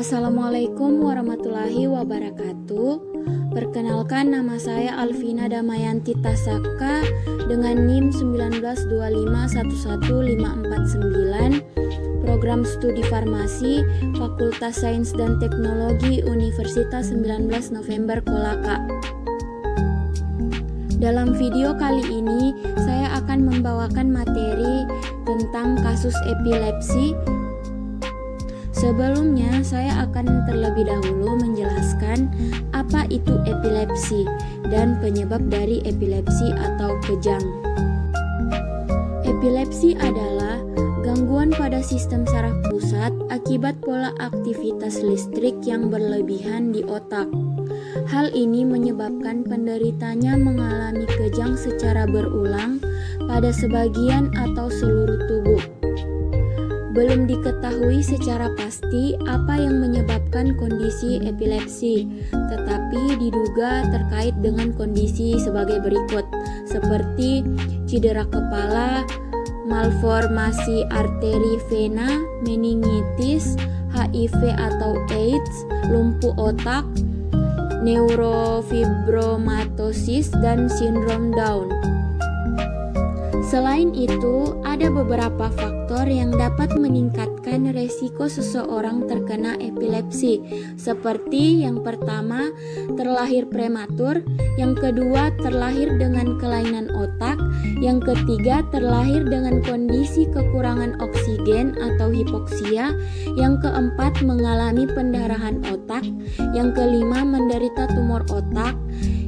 Assalamualaikum warahmatullahi wabarakatuh. Perkenalkan, nama saya Alvina Damayanti Tasaka dengan NIM 192511549, Program Studi Farmasi, Fakultas Sains dan Teknologi Universitas 19 November Kolaka. Dalam video kali ini, saya akan membawakan materi tentang kasus epilepsi. Sebelumnya, saya akan terlebih dahulu menjelaskan apa itu epilepsi dan penyebab dari epilepsi atau kejang. Epilepsi adalah gangguan pada sistem saraf pusat akibat pola aktivitas listrik yang berlebihan di otak. Hal ini menyebabkan penderitanya mengalami kejang secara berulang pada sebagian atau seluruh tubuh. Belum diketahui secara pasti apa yang menyebabkan kondisi epilepsi, tetapi diduga terkait dengan kondisi sebagai berikut, seperti cedera kepala, malformasi arteri vena, meningitis, HIV atau AIDS, lumpuh otak, neurofibromatosis, dan sindrom Down. Selain itu, ada beberapa faktor yang dapat meningkatkan resiko seseorang terkena epilepsi, seperti yang pertama, terlahir prematur, yang kedua, terlahir dengan kelainan otak, yang ketiga, terlahir dengan kondisi kekurangan oksigen atau hipoksia, yang keempat, mengalami pendarahan otak, yang kelima, menderita tumor otak,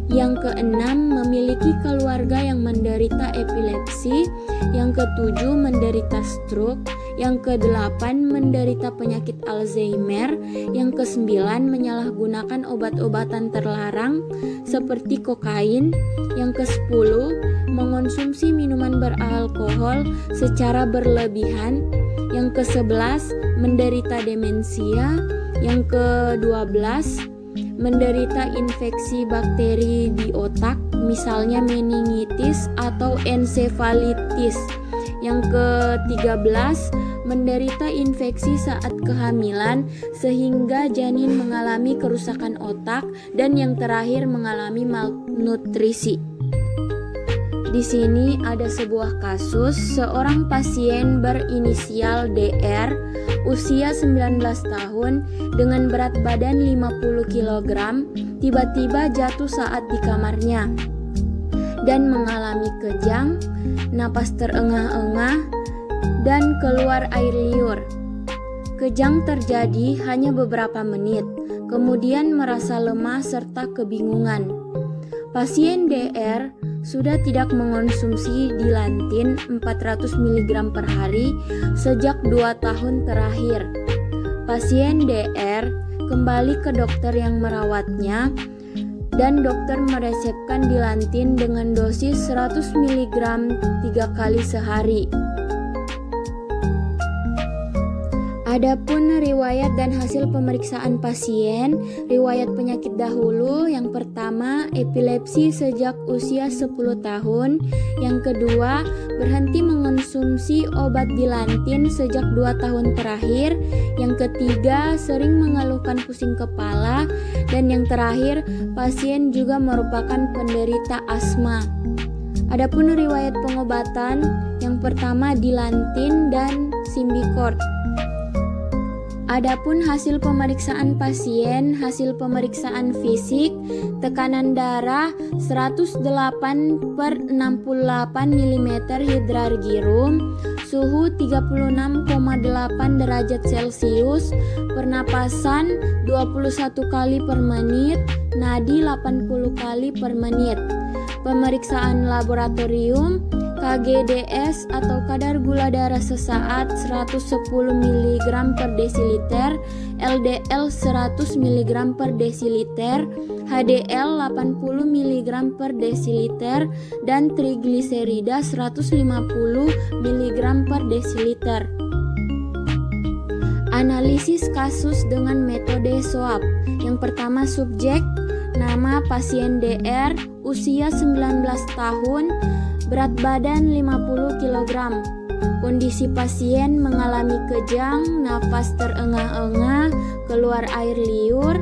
yang keenam, memiliki keluarga yang menderita epilepsi, yang ketujuh, menderita stroke, yang kedelapan, menderita penyakit Alzheimer, yang kesembilan, menyalahgunakan obat-obatan terlarang seperti kokain, yang kesepuluh, mengonsumsi minuman beralkohol secara berlebihan, yang kesebelas, menderita demensia, yang ke-12, menderita infeksi bakteri di otak, misalnya meningitis atau ensefalitis. Yang ke-13, menderita infeksi saat kehamilan sehingga janin mengalami kerusakan otak, dan yang terakhir mengalami malnutrisi. Di sini ada sebuah kasus seorang pasien berinisial DR, usia 19 tahun dengan berat badan 50 kg, tiba-tiba jatuh saat di kamarnya dan mengalami kejang, napas terengah-engah, dan keluar air liur. Kejang terjadi hanya beberapa menit, kemudian merasa lemah serta kebingungan. Pasien DR sudah tidak mengonsumsi dilantin 400 mg per hari sejak 2 tahun terakhir. Pasien DR kembali ke dokter yang merawatnya dan dokter meresepkan dilantin dengan dosis 100 mg 3 kali sehari. Adapun riwayat dan hasil pemeriksaan pasien, riwayat penyakit dahulu, yang pertama epilepsi sejak usia 10 tahun, yang kedua berhenti mengonsumsi obat dilantin sejak 2 tahun terakhir, yang ketiga sering mengeluhkan pusing kepala, dan yang terakhir pasien juga merupakan penderita asma. Adapun riwayat pengobatan, yang pertama dilantin dan Symbicort. Adapun hasil pemeriksaan pasien, hasil pemeriksaan fisik, tekanan darah 108/68 mm Hg, suhu 36,8 derajat Celcius, pernapasan 21 kali per menit, nadi 80 kali per menit. Pemeriksaan laboratorium, KGDS atau kadar gula darah sesaat 110 mg per desiliter, LDL 100 mg per desiliter, HDL 80 mg per desiliter, dan trigliserida 150 mg per desiliter. Analisis kasus dengan metode SWAP. Yang pertama, subjek, nama pasien DR, usia 19 tahun, berat badan 50 kg. Kondisi pasien mengalami kejang, napas terengah-engah, keluar air liur.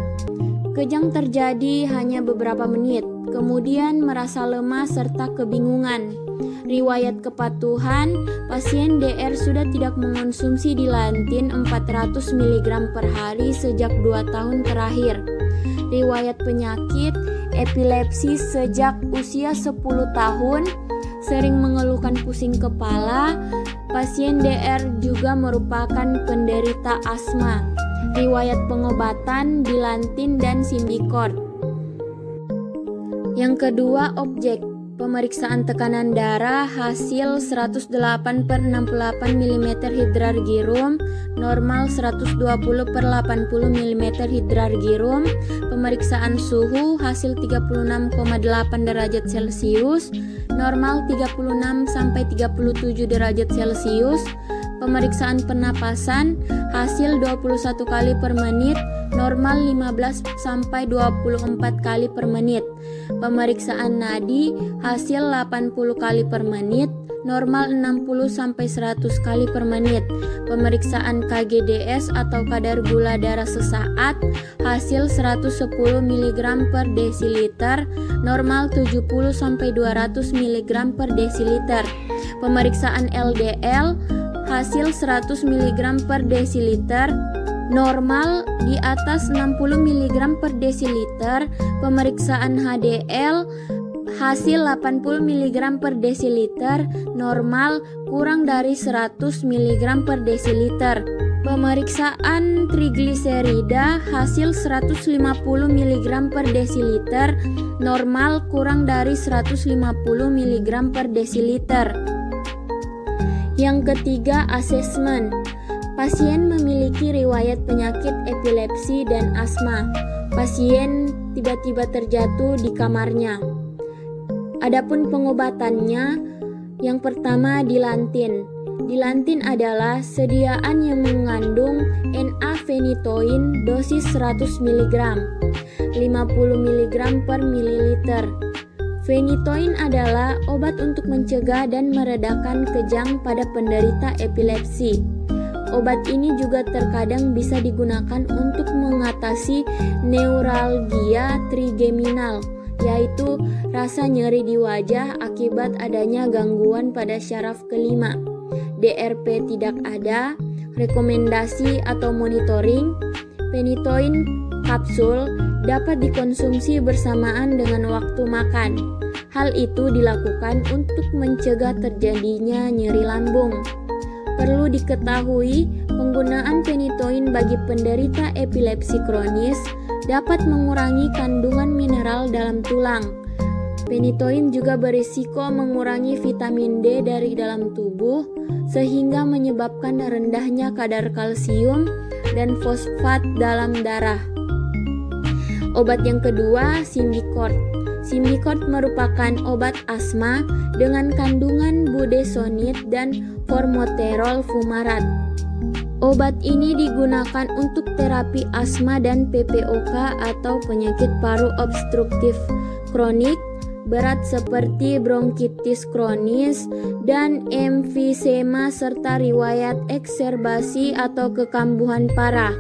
Kejang terjadi hanya beberapa menit, kemudian merasa lemah serta kebingungan. Riwayat kepatuhan, pasien DR sudah tidak mengonsumsi dilantin 400 mg per hari sejak 2 tahun terakhir. Riwayat penyakit, epilepsi sejak usia 10 tahun, sering mengeluhkan pusing kepala. Pasien DR juga merupakan penderita asma. Riwayat pengobatan dilantin dan Symbicort. Yang kedua, objek pemeriksaan tekanan darah hasil 108/68 mm hidrargyrum, normal 120/80 mm hidrargyrum. Pemeriksaan suhu hasil 36,8 derajat Celcius, normal 36 sampai 37 derajat Celcius. Pemeriksaan pernapasan hasil 21 kali per menit, normal 15 sampai 24 kali per menit. Pemeriksaan nadi hasil 80 kali per menit, normal 60 sampai 100 kali per menit. Pemeriksaan KGDS atau kadar gula darah sesaat hasil 110 mg per desiliter, normal 70 sampai 200 mg per desiliter. Pemeriksaan LDL hasil 100 mg per desiliter, normal di atas 60 mg per desiliter. Pemeriksaan HDL hasil 80 mg per desiliter, normal kurang dari 100 mg per desiliter. Pemeriksaan trigliserida hasil 150 mg per desiliter, normal kurang dari 150 mg per desiliter. Yang ketiga, asesmen. Pasien memiliki riwayat penyakit epilepsi dan asma. Pasien tiba-tiba terjatuh di kamarnya. Adapun pengobatannya, yang pertama dilantin. Dilantin adalah sediaan yang mengandung N-phenytoin dosis 100 mg, 50 mg per mililiter. Phenytoin adalah obat untuk mencegah dan meredakan kejang pada penderita epilepsi. Obat ini juga terkadang bisa digunakan untuk mengatasi neuralgia trigeminal, yaitu rasa nyeri di wajah akibat adanya gangguan pada syaraf kelima. DRP tidak ada. Rekomendasi atau monitoring, phenytoin kapsul dapat dikonsumsi bersamaan dengan waktu makan. Hal itu dilakukan untuk mencegah terjadinya nyeri lambung. Perlu diketahui, penggunaan phenytoin bagi penderita epilepsi kronis dapat mengurangi kandungan mineral dalam tulang. Phenytoin juga berisiko mengurangi vitamin D dari dalam tubuh, sehingga menyebabkan rendahnya kadar kalsium dan fosfat dalam darah. Obat yang kedua, Symbicort. Symbicort merupakan obat asma dengan kandungan budesonid dan formoterol fumarat. Obat ini digunakan untuk terapi asma dan PPOK atau penyakit paru obstruktif kronik berat seperti bronkitis kronis dan emfisema serta riwayat ekserbasi atau kekambuhan parah.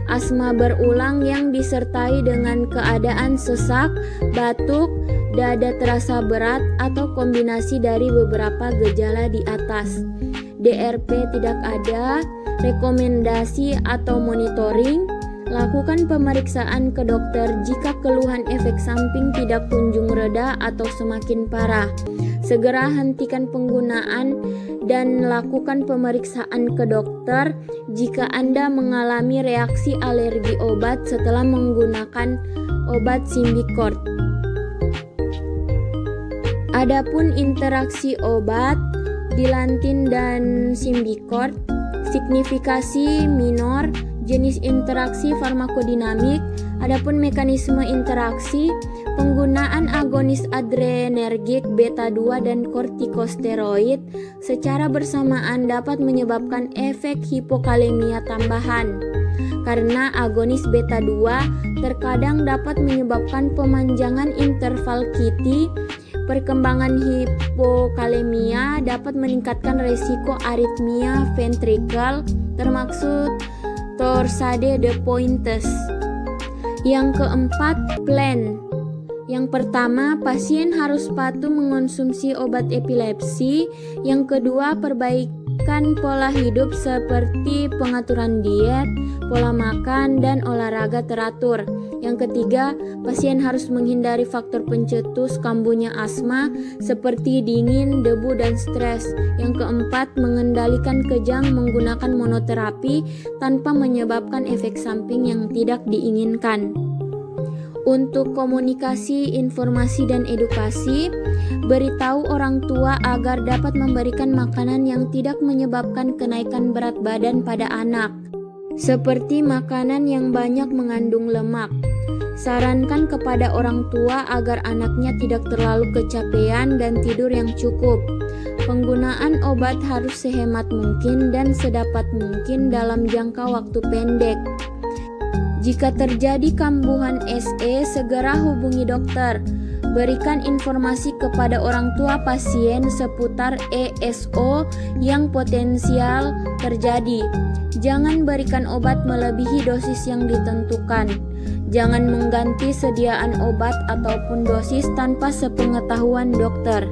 Asma berulang yang disertai dengan keadaan sesak, batuk, dada terasa berat, atau kombinasi dari beberapa gejala di atas. DRP tidak ada. Rekomendasi atau monitoring, lakukan pemeriksaan ke dokter jika keluhan efek samping tidak kunjung reda atau semakin parah. Segera hentikan penggunaan dan lakukan pemeriksaan ke dokter jika Anda mengalami reaksi alergi obat setelah menggunakan obat Symbicort. Adapun interaksi obat dilantin dan Symbicort, signifikasi minor, jenis interaksi farmakodinamik. Adapun mekanisme interaksi, penggunaan agonis adrenergik beta 2 dan kortikosteroid secara bersamaan dapat menyebabkan efek hipokalemia tambahan. Karena agonis beta 2 terkadang dapat menyebabkan pemanjangan interval QT Perkembangan hipokalemia dapat meningkatkan resiko aritmia ventrikal termasuk torsade de Pointes. Yang keempat, plan. Yang pertama, pasien harus patuh mengonsumsi obat epilepsi. Yang kedua, perbaikan pola hidup seperti pengaturan diet, pola makan, dan olahraga teratur. Yang ketiga, pasien harus menghindari faktor pencetus kambuhnya asma seperti dingin, debu, dan stres. Yang keempat, mengendalikan kejang menggunakan monoterapi tanpa menyebabkan efek samping yang tidak diinginkan. Untuk komunikasi, informasi, dan edukasi, beritahu orang tua agar dapat memberikan makanan yang tidak menyebabkan kenaikan berat badan pada anak, seperti makanan yang banyak mengandung lemak. Sarankan kepada orang tua agar anaknya tidak terlalu kecapean dan tidur yang cukup. Penggunaan obat harus sehemat mungkin dan sedapat mungkin dalam jangka waktu pendek. Jika terjadi kambuhan SE, segera hubungi dokter. Berikan informasi kepada orang tua pasien seputar ESO yang potensial terjadi. Jangan berikan obat melebihi dosis yang ditentukan. Jangan mengganti sediaan obat ataupun dosis tanpa sepengetahuan dokter.